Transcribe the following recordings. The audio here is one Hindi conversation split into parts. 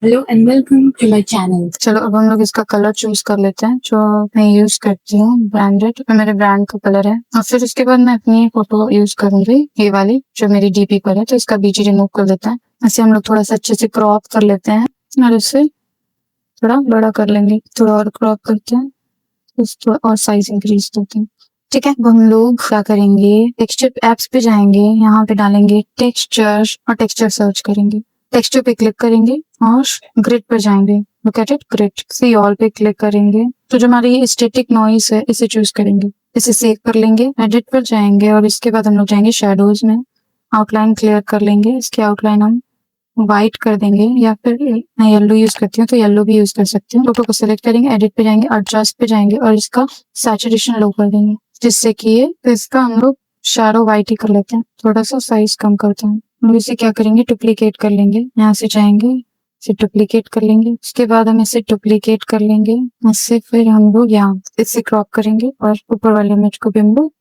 Hello and welcome to my channel. चलो अब हम लोग इसका कलर चूज कर लेते हैं जो मैं यूज करती हूँ ब्रांडेड, मेरे ब्रांड का कलर है। और फिर उसके बाद मैं अपनी फोटो यूज करूंगी, ये वाली जो मेरी डीपी पर है। तो इसका बीजी रिमूव कर देते हैं। ऐसे हम लोग थोड़ा सा अच्छे से क्रॉप कर लेते हैं और इसे थोड़ा बड़ा कर लेंगे। थोड़ा और क्रॉप करते हैं, उसको और साइज इंक्रीज करते हैं। ठीक है, अब हम लोग क्या करेंगे, टेक्सचर एप्स पे जाएंगे, यहाँ पे डालेंगे टेक्सचर और टेक्सचर सर्च करेंगे। टेक्सचर पे क्लिक करेंगे और ग्रिड पर जाएंगे। Look at it, grid see all पे क्लिक करेंगे तो जो हमारी ये स्टैटिक नॉइस है इसे चूज करेंगे। इसे सेव कर लेंगे, एडिट पर जाएंगे और इसके बाद हम लोग जाएंगे शैडोज में, आउटलाइन क्लियर कर लेंगे। इसकी आउटलाइन हम व्हाइट कर देंगे या फिर मैं येलो यूज करती हूँ तो येलो भी यूज कर सकती हूँ। फोटो को सिलेक्ट करेंगे, एडिट पे जाएंगे, एडजस्ट पे जाएंगे और इसका सैचुरेशन लो कर देंगे जिससे कि ये तो इसका हम लोग शैडो व्हाइट ही कर लेते हैं। थोड़ा सा साइज कम करते हैं। हम इसे क्या करेंगे, डुप्लीकेट कर लेंगे। यहाँ से जाएंगे, इसे डुप्लीकेट कर लेंगे। उसके बाद हम इसे डुप्लीकेट कर लेंगे। इससे फिर हम लोग यहाँ इसे क्रॉप करेंगे और ऊपर वाले इमेज को भी हम लोग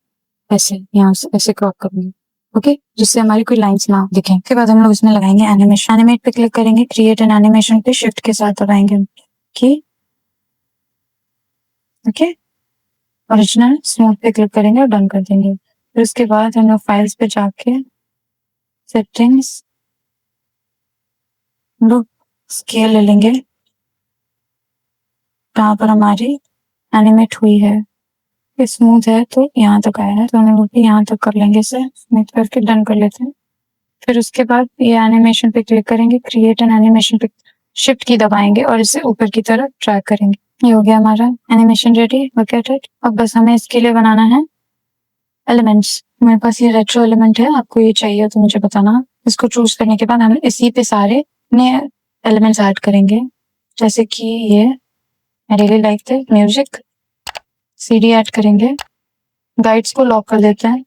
ऐसे यहाँ से ऐसे क्रॉप करेंगे। ओके, जिससे हमारी कोई लाइंस ना दिखें। उसके बाद हम लोग इसमें लगाएंगे एनिमेशन। एनिमेट पे क्लिक करेंगे, क्रिएट एन एनिमेशन पे शिफ्ट के साथ दबाएंगे कि ओके, ओरिजिनल स्मूथ पे क्लिक करेंगे और डन कर देंगे। फिर उसके बाद हम लोग फाइल्स पे जाके सेटिंग्स, हम लोग स्केल ले लेंगे जहाँ पर हमारी एनिमेट हुई है। स्मूथ है तो यहाँ तक आया है तो हम लोग यहाँ तक कर लेंगे, इसे स्मूथ करके डन कर लेते हैं। फिर उसके बाद ये एनिमेशन पे क्लिक करेंगे, क्रिएट एन एनिमेशन पे शिफ्ट की दबाएंगे और इसे ऊपर की तरफ ड्रैग करेंगे। ये हो गया हमारा animation ready. Look at it. अब बस हमें इसके लिए बनाना है एलिमेंट्स। मेरे पास ये रेट्रो एलिमेंट है, आपको ये चाहिए तो मुझे बताना। इसको चूज करने के बाद हम इसी पे सारे नए एलिमेंट्स ऐड करेंगे, जैसे कि ये I really like the music. CD add करेंगे, गाइड्स को लॉक कर देते हैं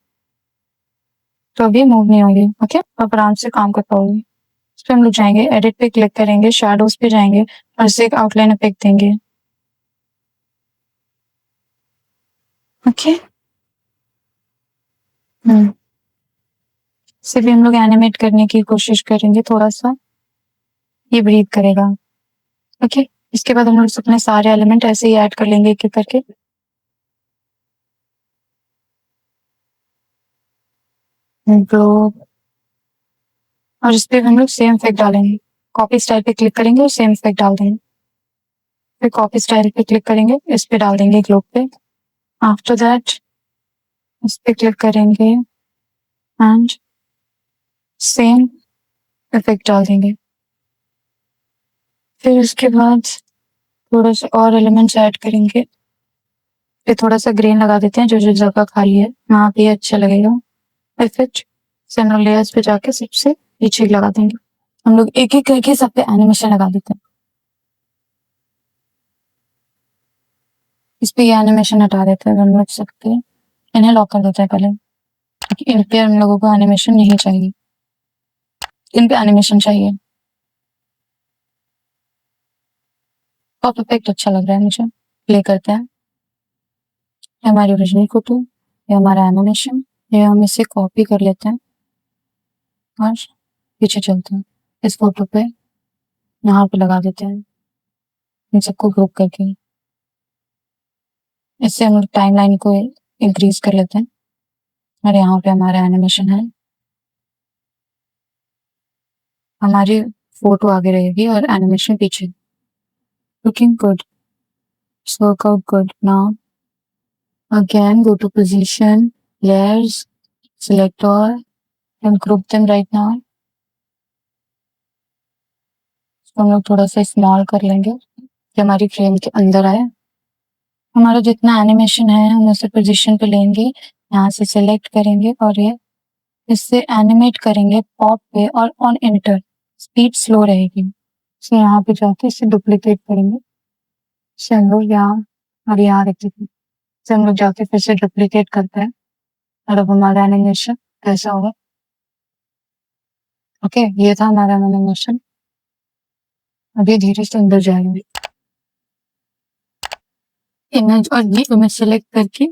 तो अभी मूव नहीं होगी। ओके, अब आराम से काम कर पाओगे। इस पे हम लोग जाएंगे, एडिट पे क्लिक करेंगे, शैडोज पे जाएंगे और इसे एक आउटलाइन इफेक्ट देंगे। ओके, इसे भी हम लोग एनिमेट करने की कोशिश करेंगे थोड़ा सा, ये ब्रीथ करेगा। ओके, इसके बाद हम लोग अपने सारे एलिमेंट ऐसे ही ऐड कर लेंगे एक एक करके। और इस पे हम लोग सेम इफेक्ट डालेंगे। कॉपी स्टाइल पे क्लिक करेंगे और सेम इफेक्ट डाल देंगे। फिर कॉपी स्टाइल पे क्लिक करेंगे, इस पे डाल देंगे ग्लोब पे। आफ्टर दैट इस पे क्लिक करेंगे एंड सेम इफेक्ट डाल देंगे। फिर उसके बाद थोड़ा सा और एलिमेंट्स ऐड करेंगे। फिर थोड़ा सा ग्रेन लगा देते हैं, जो जो जगह खाली है वहां पे अच्छा लगेगा। इफेक्ट सेंट्रल लेयर्स पे जाके सबसे पीछे लगा देंगे। हम लोग एक एक करके सब पे एनिमेशन लगा देते हैं। इस पे ये एनिमेशन हटा देते हैं हम लोग सब पे, इन्हें लॉक कर देते हैं पहले, क्योंकि इन पे हम लोगों को एनिमेशन नहीं चाहिए, इन पे एनिमेशन चाहिए। पॉप इफेक्ट अच्छा लग रहा है मुझे, प्ले करते हैं। ये हमारी ओरिजिनल फोटो, ये हमारा एनिमेशन, ये हम इसे कॉपी कर लेते हैं और पीछे चलते हैं। इस फोटो पे यहाँ पे लगा देते हैं इन सबको ग्रुप करके। इससे हम लोग टाइमलाइन को इंक्रीज कर लेते हैं और यहाँ पे हमारा एनिमेशन है। हमारी फोटो आगे रहेगी और एनिमेशन पीछे। Looking good, work out good. Now again go to position, layers, select all and group them right now। तो हम लोग थोड़ा सा स्मॉल कर लेंगे कि हमारी फ्रेम के अंदर आए। हमारा जितना एनिमेशन है हम उसे पोजीशन पे लेंगे, यहाँ से सिलेक्ट करेंगे और ये इससे एनिमेट करेंगे पॉप पे और ऑन एंटर। स्पीड स्लो रहेगी, इसे यहाँ पे जाके इसे डुप्लीकेट करेंगे। इसे हम लोग यहाँ और यहाँ रख देते हैं। इसे हम लोग जाके फिर से डुप्लीकेट करते हैं और अब हमारा एनिमेशन कैसा होगा। ओके, ये था हमारा एनिमेशन। अभी धीरे से अंदर जाएंगे, इमेज और ये इमेज सेलेक्ट करके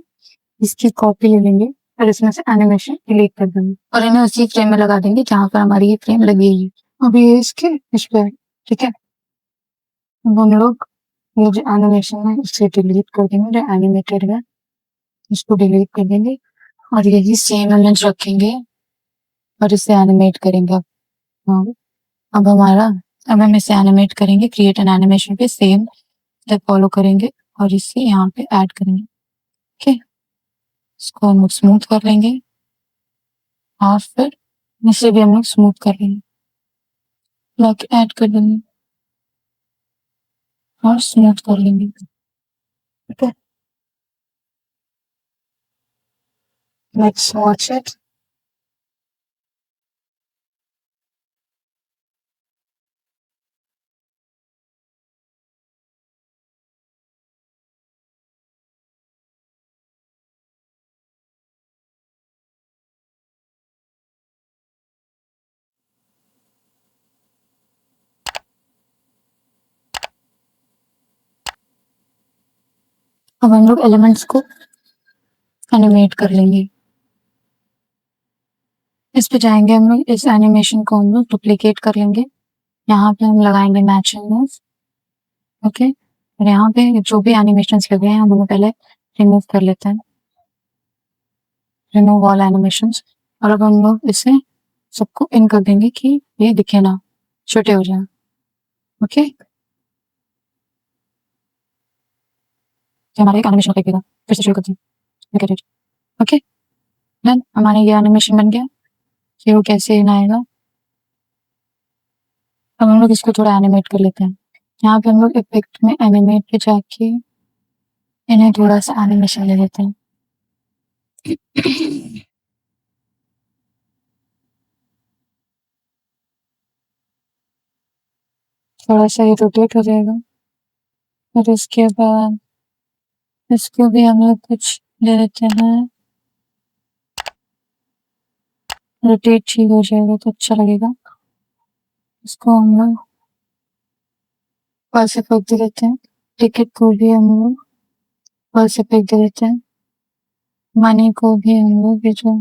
इसकी कॉपी ले लेंगे और इसमें से एनिमेशन डिलीट कर देंगे और इन्हें उसी फ्रेम में लगा देंगे जहां पर हमारी ये फ्रेम लगी है। अभी ये इसके इस पे, ठीक है। अब हम लोग ये जो एनिमेशन है इसे डिलीट कर देंगे, जो एनिमेटेड है इसको डिलीट कर देंगे और यही सेम इमेज रखेंगे और इसे एनिमेट करेंगे। हाँ, अब हम इसे एनिमेट करेंगे, क्रिएट एन एनिमेशन पे सेम स्टेप फॉलो करेंगे और इसे यहाँ पे ऐड करेंगे। ओके, इसको हम स्मूथ कर लेंगे और फिर इसे भी हम लोग स्मूथ कर लेंगे, ब्लॉक ऐड कर देंगे और स्मूथ कर लेंगे। Okay, let's watch it. अब हम लोग एलिमेंट्स को एनिमेट कर लेंगे। इस पे जाएंगे हम लोग, इस एनिमेशन को हम लोग डुप्लीकेट कर लेंगे, यहाँ पे हम लगाएंगे मैच इमेज। ओके, और यहाँ पे जो भी एनिमेशंस लगे हैं हम उन्हें पहले रिमूव कर लेते हैं, रिमूव ऑल एनिमेशंस। और अब हम लोग इसे सबको इन कर देंगे कि ये दिखे ना, छोटे हो जाए। ओके, तो हमारा एक एनिमेशन दिखेगा, फिर से शुरू करते हैं। Look at it. Okay, then हमारा ये एनिमेशन बन गया कि वो कैसे इन आएगा। अब हम लोग इसको थोड़ा एनिमेट कर लेते हैं, यहाँ पे हम लोग इफेक्ट में एनिमेट पे जाके इन्हें थोड़ा सा एनिमेशन ले लेते हैं। थोड़ा सा ये रोटेट हो जाएगा और इसके बाद इसको भी हम लोग कुछ ले लेते हैं, रोटेट ठीक हो जाएगा तो अच्छा लगेगा। इसको हम लोग पल्स इफेक्ट दे देते हैं, टिकट को भी हम लोग पल्स इफेक्ट दे देते हैं, मनी को भी हम लोग ये जो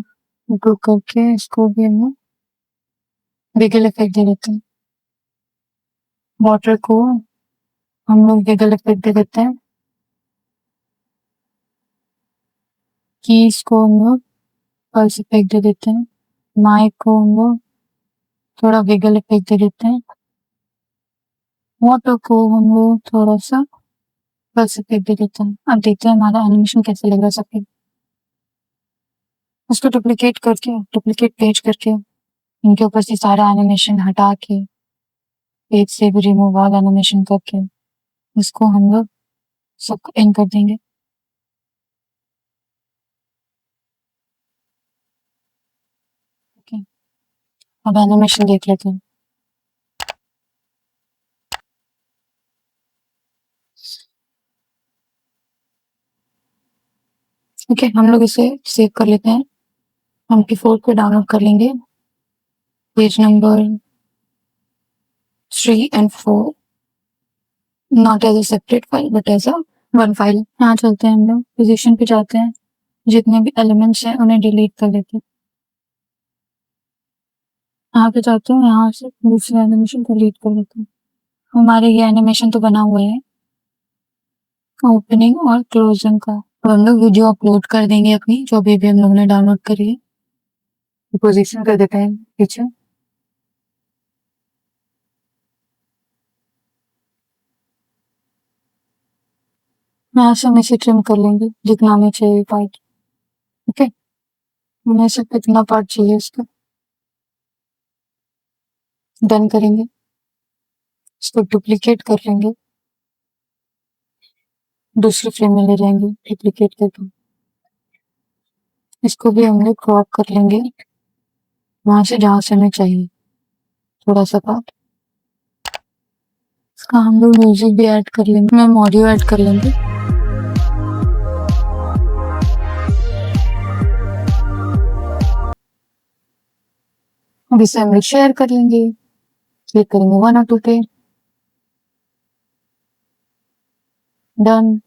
ग्रुप करके इसको भी हम लोग विगल इफेक्ट दे देते हैं, वाटर को हम लोग विगल इफेक्ट दे देते हैं, कीज को हम लोग पल्स इफेक्ट दे देते हैं, माइक को हम लोग थोड़ा विगल इफेक्ट दे देते हैं, वाटर को हम लोग थोड़ा सा पल्स इफेक्ट दे देते हैं। अब देखते हैं हमारा एनिमेशन कैसे लग रहा है सबके। उसको डुप्लीकेट पेज करके इनके ऊपर से सारा एनिमेशन हटा के पेज से भी रिमूव ऑल एनिमेशन करके इसको हम लोग सबको इन कर देंगे। ओके, अब एनिमेशन देख लेते हैं। ओके, हम लोग इसे सेव कर लेते हैं, MP4 को डाउनलोड कर लेंगे, page number 3 and 4, not as a separate file but as a one file. यहाँ चलते हैं, हम लोग पोजीशन पे जाते हैं, जितने भी एलिमेंट्स हैं उन्हें डिलीट कर लेते हैं। यहाँ पे जाते हैं, यहाँ से दूसरे एनिमेशन को डिलीट कर देते हैं। हमारे ये एनिमेशन तो बना हुआ है ओपनिंग और क्लोजिंग का। अब हम लोग वीडियो अपलोड कर देंगे अपनी, जो भी हम लोगों ने डाउनलोड करी है, पोजीशन कर देते हैं पीछे। यहाँ से हम इसे ट्रिम कर लेंगे जितना हमें चाहिए पार्ट। ओके, हमें सिर्फ इतना पार्ट चाहिए इसका, डन करेंगे, इसको डुप्लीकेट कर लेंगे, दूसरे फ्रेम में ले जाएंगे डुप्लीकेट करके, इसको भी हम लोग क्रॉप कर लेंगे वहां से जहां से हमें चाहिए थोड़ा सा पार्ट। इसका हम लोग म्यूजिक भी ऐड कर लेंगे, हम ऑडियो ऐड कर लेंगे। अब इसे हम लोग शेयर कर लेंगे, क्लिक करेंगे 1 और 2 पे, डन।